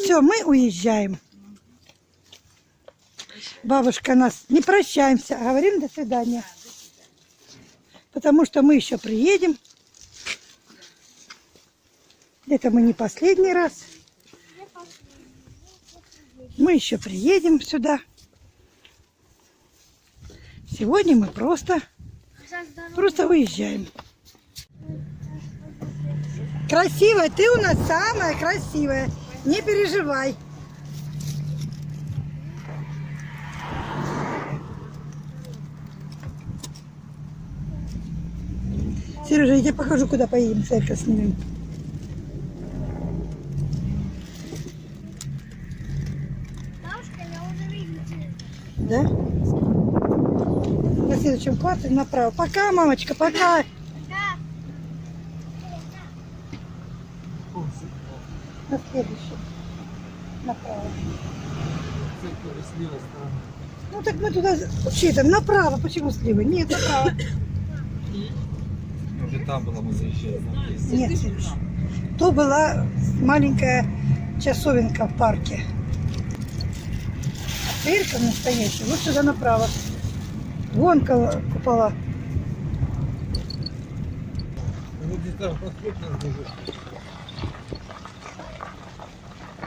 Все, мы уезжаем. Бабушка нас не прощаемся, а говорим до свидания. Потому что мы еще приедем. Это мы не последний раз. Мы еще приедем сюда. Сегодня мы просто выезжаем. Красивая, ты у нас самая красивая. Не переживай. Сережа, я тебе покажу, куда поедем. Церковь снимем. Бабушка, я уже видела. Да? На следующем классе направо. Пока, мамочка, пока. Да. На следующем. Направо. Ну так мы туда... Че там? Направо. Почему слева? Нет, направо. Уже там была, мы заезжали. Нет, Сереж. То была маленькая часовенка в парке. А церковь настоящая. Вот сюда направо. Вон купола.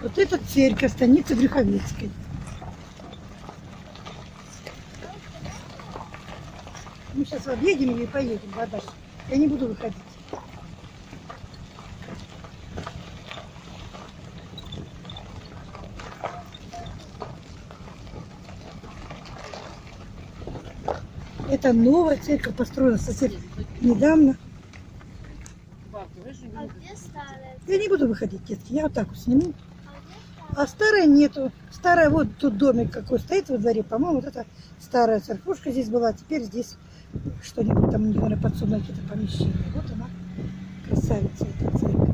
Вот это церковь, станица Брюховецкой. Мы сейчас объедем ее и поедем, вода. Я не буду выходить. Это новая церковь, построена совсем недавно. А где старая? Я не буду выходить, детки, я вот так вот сниму. А где старая? А старой нету. Старая, вот тут домик какой стоит во дворе, по-моему, вот это старая церквушка здесь была, теперь здесь что-нибудь там, наверное, подсобное какие-то помещения. Вот она, красавица эта церковь.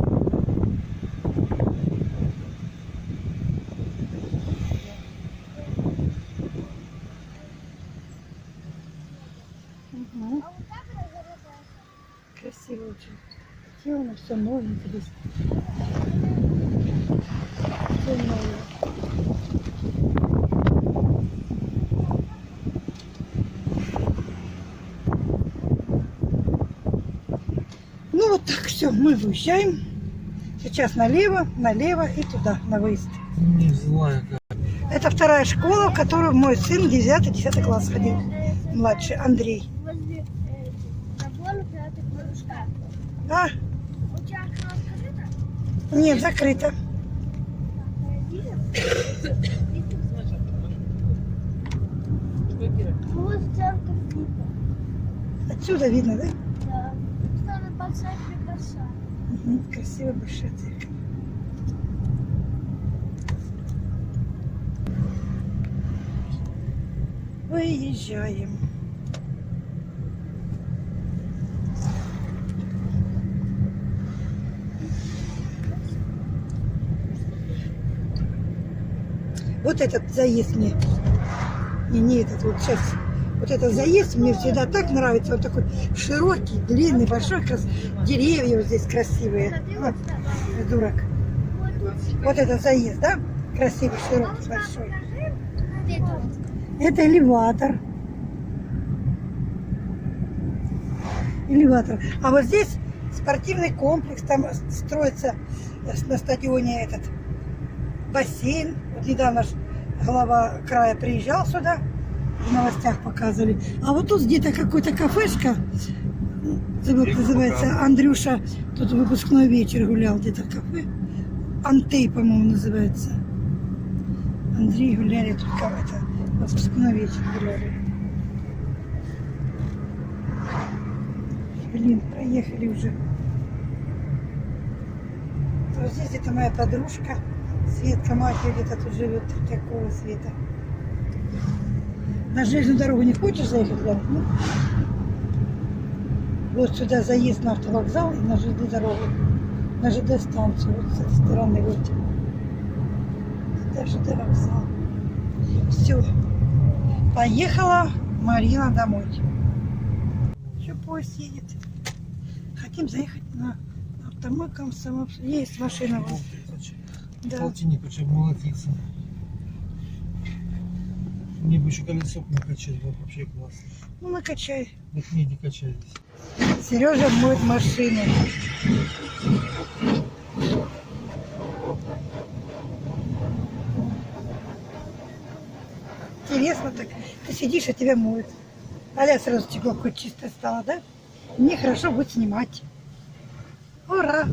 Угу. А вот так разорвалась. Красиво очень. Сделано все новенькое здесь. Все новое. Ну вот так, все, мы выезжаем. Сейчас налево и туда, на выезд. Не злая как. Это вторая школа, в которую мой сын 9-10 класс ходил. Младший, Андрей. Возле забора прятать кружка. А? У тебя окно открыто? Нет, закрыто. Вот церковь видно. Отсюда видно, да? Да. Что-то большая прекрасная. Угу, красивая большая церковь. Выезжаем. Вот этот заезд мне, не этот, вот сейчас, вот этот заезд мне всегда так нравится, он такой широкий, длинный, большой, деревья вот здесь красивые. Вот, дурак. Вот этот заезд, да? Красивый, широкий, большой. Где тут? Это элеватор. Элеватор. А вот здесь спортивный комплекс, там строится на стадионе этот бассейн. Вот недавно глава края приезжал сюда, в новостях показывали. А вот тут где-то какой-то кафешка, забыл, как называется, Андрюша, тут выпускной вечер гулял, где-то кафе. Антей, по-моему, называется. Андрей гуляли тут это, выпускной вечер гуляли. Блин, проехали уже. Вот здесь где-то моя подружка Светка, мать ее где-то тут живет, такого Света. На железную дорогу не хочешь заехать, да? Ну, вот сюда заезд на автовокзал и на железную дорогу, на ЖД-станцию, вот с этой стороны, вот. Это ЖД-вокзал. Все, поехала Марина домой. Еще поезд едет. Хотим заехать на автомой Комсомольск. Есть машина. Вот. Да. Полтинник очень молотится. Мне бы еще колесо накачать, было бы вообще классно. Ну, накачай. Так не качай здесь. Сережа моет машину. Интересно так. Ты сидишь, а тебя моют. Аля сразу стекло какое чистое стало, да? Мне хорошо будет снимать. Ура!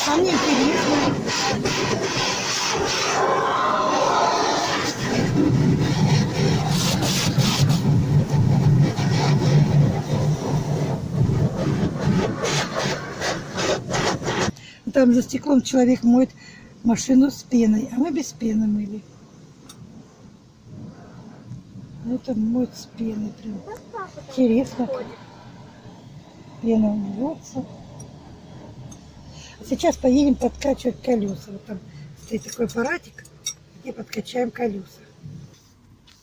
А мне интересно. Там за стеклом человек моет машину с пеной, а мы без пены мыли. Вот он моет с пеной прям. Интересно. Пена льется. А сейчас поедем подкачивать колеса. Вот там стоит такой аппаратик, и подкачаем колеса.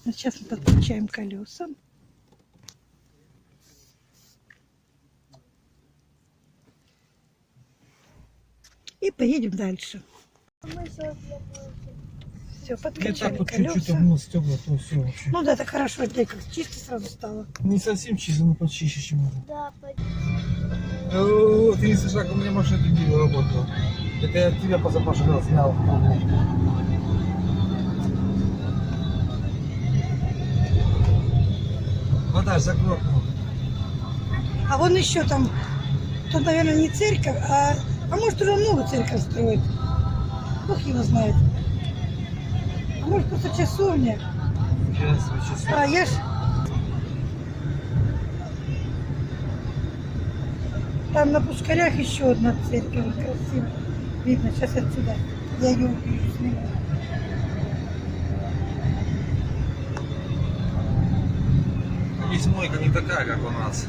Вот сейчас мы подкачаем колеса. И поедем дальше. Все, Я так подкачали вот чуть-чуть колеса. обмыл стекла, то все вообще. Ну да, так хорошо, опять как чисто сразу стало. Не совсем чисто, но почище, чем это. Да, Ты не слышал, как у меня машина не работала. Это я от тебя позапрошлый раз снял. Вода закрой. А вон еще там, тут, наверное, не церковь, а может уже новую церковь строят. Бог его знает. А может просто часовня. Сейчас. А я ж... Там на Пушкарях еще одна церковь красивая. Видно, сейчас отсюда. Я ее увижу, сниму. Здесь мойка не такая, как у нас.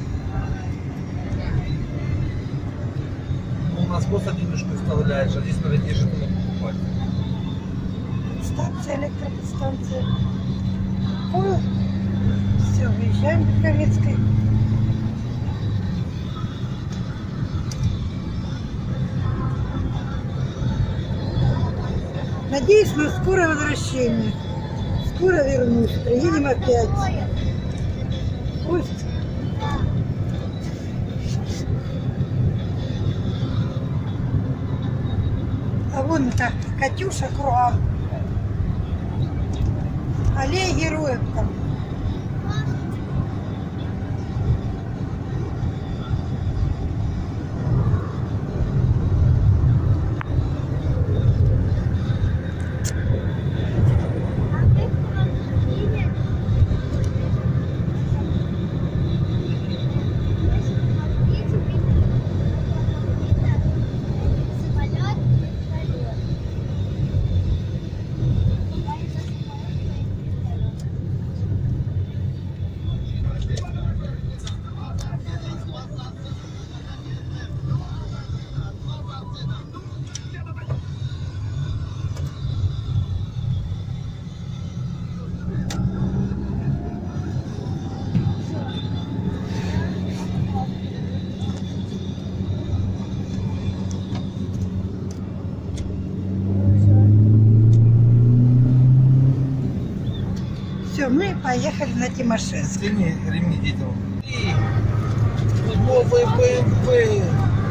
У нас просто денежку вставляешь, а здесь надо денежку покупать. Станция, электроподстанция. Ой, все, выезжаем до Кровецкой. Надеюсь на скорое возвращение. Скоро вернусь, приедем опять. Пусть. А вон это Катюша Круан. Аллея героев там. Все, мы поехали на Тимошевск. Стяни ремни детям. И новый БМВ.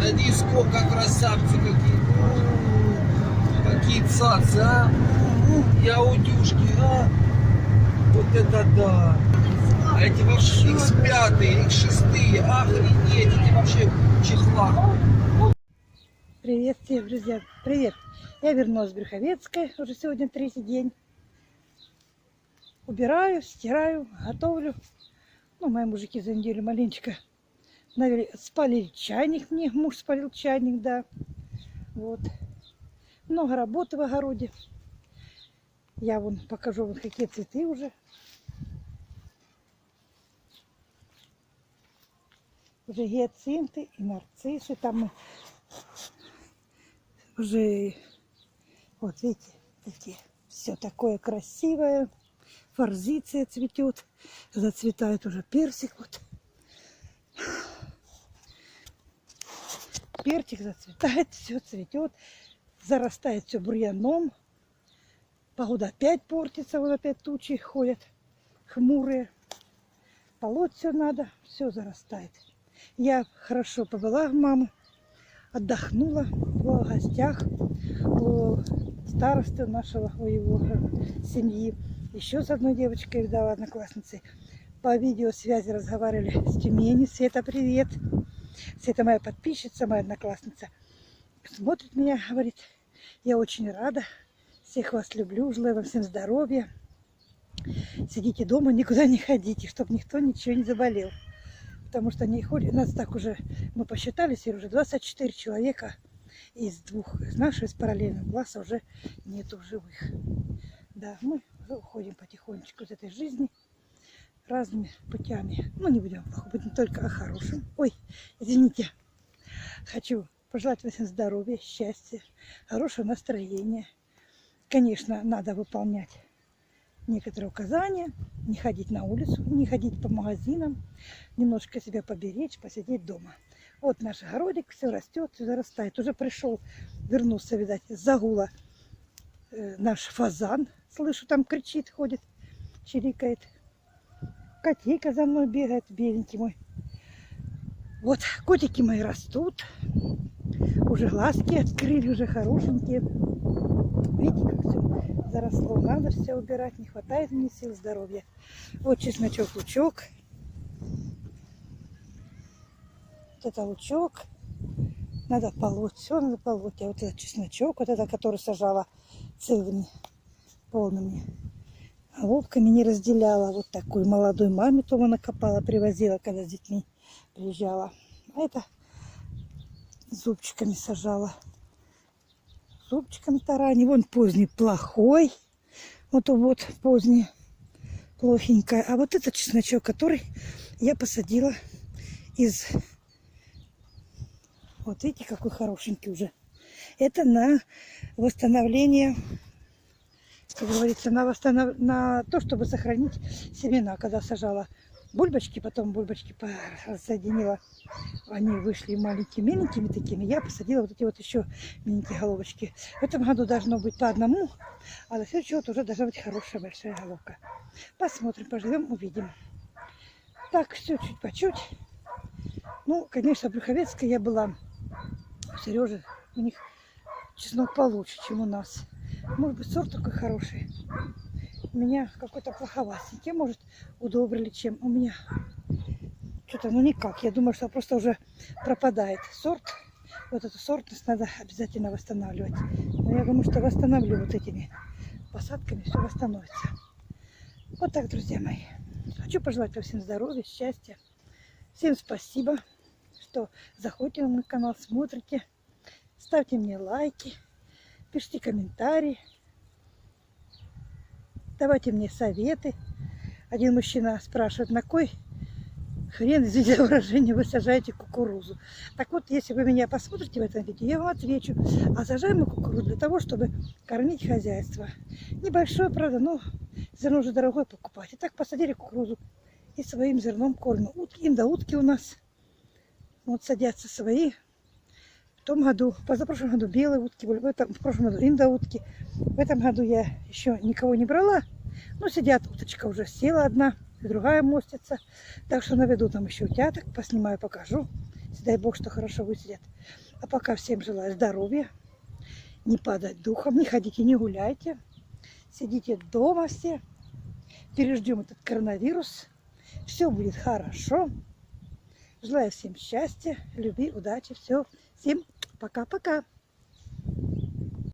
Гляди, сколько красавцы какие. Какие цацы, а? Я удюшки, а? Вот это да. А эти вообще X5, X6, охренеть, эти вообще чехла. Привет всем, друзья. Привет. Я вернулась в Брюховецкое. Уже сегодня третий день. Убираю, стираю, готовлю. Ну, мои мужики за неделю маленечко спалили чайник мне. Муж спалил чайник, да. Вот. Много работы в огороде. Я вон покажу, вот какие цветы уже Уже гиацинты и нарциссы. Там мы уже, вот видите, такие. Все такое красивое. Форзиция цветет. Зацветает уже персик. Вот. Перчик зацветает, все цветет. Зарастает все бурьяном. Погода опять портится. Вот опять тучи ходят. Хмурые. Полоть все надо. Все зарастает. Я хорошо побыла у мамы. Отдохнула. Была в гостях у старосты нашего, у его семьи. Еще с одной девочкой видала, одноклассницей. По видеосвязи разговаривали с Тюмени. Света, привет. Света моя подписчица, моя одноклассница. Смотрит меня, говорит, я очень рада. Всех вас люблю, желаю вам всем здоровья. Сидите дома, никуда не ходите, чтобы никто ничего не заболел. Потому что они ходят, нас так уже, мы посчитали, уже 24 человека из двух, из нашего, из параллельного класса уже нету живых. Да, мы уже уходим потихонечку из этой жизни разными путями. Ну, не будем плохо, будем только о хорошем. Ой, извините. Хочу пожелать вам всем здоровья, счастья, хорошего настроения. Конечно, надо выполнять некоторые указания, не ходить на улицу, не ходить по магазинам, немножко себя поберечь, посидеть дома. Вот наш огородик, все растет, все зарастает. Уже пришел, вернулся, видать, с загула наш фазан. Слышу, там кричит, ходит, чирикает. Котейка за мной бегает, беленький мой. Вот, котики мои растут. Уже глазки открыли, уже хорошенькие. Видите, как все заросло. Надо все убирать, не хватает мне сил, здоровья. Вот чесночок, лучок. Вот это лучок. Надо полоть, все надо полоть. А вот этот чесночок, вот это, который сажала целыми, полными головками, не разделяла. Вот такой молодой маме Тома накопала, привозила, когда с детьми приезжала. А это зубчиками сажала. Зубчиками тарани. Вон поздний плохой. Вот поздний плохенькая. А вот этот чесночок, который я посадила из... Вот видите, какой хорошенький уже. Это на восстановление, как говорится, на то, чтобы сохранить семена. Когда сажала бульбочки, потом бульбочки рассоединила, они вышли маленькими-миленькими такими. Я посадила вот эти вот еще миленькие головочки. В этом году должно быть по одному, а на следующий год уже должна быть хорошая большая головка. Посмотрим, поживем, увидим. Так, все чуть по чуть. Ну, конечно, в Брюховецкой я была. У Сережи, у них чеснок получше, чем у нас. Может быть, сорт такой хороший. У меня какой-то плоховатенький. Может, удобрили, чем у меня. Что-то, ну никак. Я думаю, что просто уже пропадает сорт. Вот эту сортность надо обязательно восстанавливать. Но я думаю, что восстановлю вот этими посадками. Все восстановится. Вот так, друзья мои. Хочу пожелать вам всем здоровья, счастья. Всем спасибо, что заходите на мой канал, смотрите. Ставьте мне лайки. Пишите комментарии. Давайте мне советы. Один мужчина спрашивает, на кой хрен, извините за выражение, вы сажаете кукурузу. Так вот, если вы меня посмотрите в этом видео, я вам отвечу. А сажаем мы кукурузу для того, чтобы кормить хозяйство. Небольшое, правда, но зерно уже дорогое покупать. И так посадили кукурузу и своим зерном кормим. Индоутки у нас вот садятся свои. В том году, позапрошлом году белые утки были, в прошлом году индоутки. В этом году я еще никого не брала. Но сидят, уточка уже села одна, другая мостится. Так что наведу там еще утяток, поснимаю, покажу. Дай бог, что хорошо высидят. А пока всем желаю здоровья, не падать духом, не ходите, не гуляйте. Сидите дома все. Переждем этот коронавирус. Все будет хорошо. Желаю всем счастья, любви, удачи. Все. Всем пока-пока.